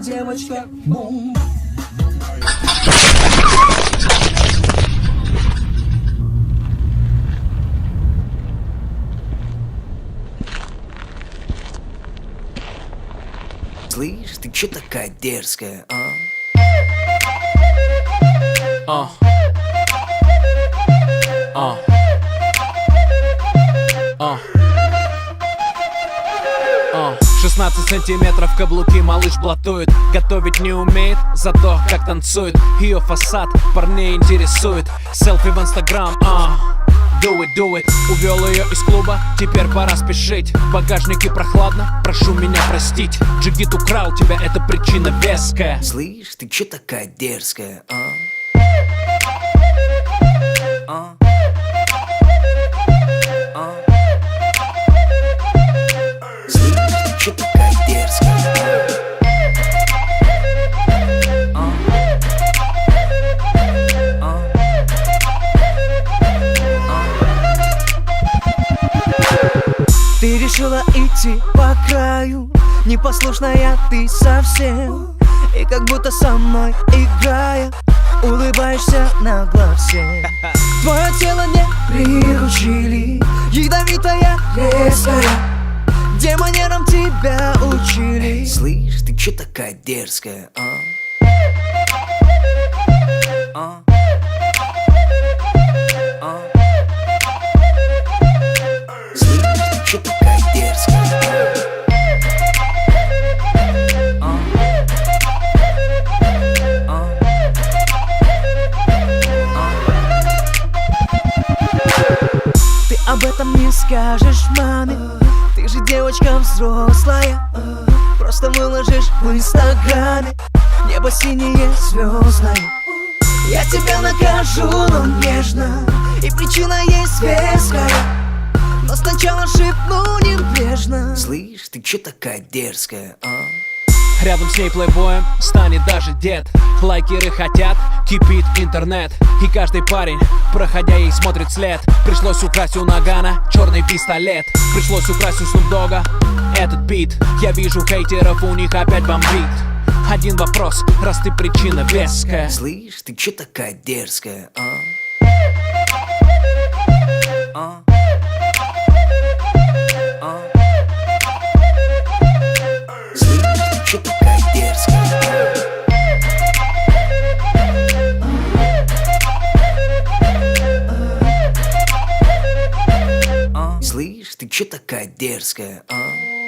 девочка, бум. Слышь, ты чё такая дерзкая, а? 16 сантиметров каблуки малыш блатует. Готовить не умеет, зато как танцует. Ее фасад парней интересует. Селфи в инстаграм, do it. Увел ее из клуба, теперь пора спешить. В багажнике прохладно, прошу меня простить. Джигит украл тебя, это причина веская. Слышь, ты чё такая дерзкая, а? Слышь, ты чё такая дерзкая, Ты решила идти по краю, непослушная ты совсем. И как будто со мной играя, улыбаешься нагло всем. Твое тело не приручили, ядовитая, резкая. Где манерам тебя учили? Слышь, ты чё такая дерзкая, а? Слышь, ты чё такая дерзкая, Ты об этом не скажешь маме, ты же девочка взрослая. Просто выложишь в инстаграме небо синее, звездное. Я тебя накажу, но нежно, и причина есть веская. Но сначала шепну небрежно. Слышь, ты чё такая дерзкая, а? Рядом с ней плейбоем станет даже дед. Лайкеры хотят, кипит интернет. И каждый парень, проходя ей, смотрит след. Пришлось украсть у Нагана черный пистолет. Пришлось украсть у Снупдога этот бит. Я вижу хейтеров, у них опять бомбит. Один вопрос, раз ты причина веская. Слышь, ты чё такая дерзкая, а? Слышь, ты чё такая дерзкая, а? Слышь, ты чё такая дерзкая, а?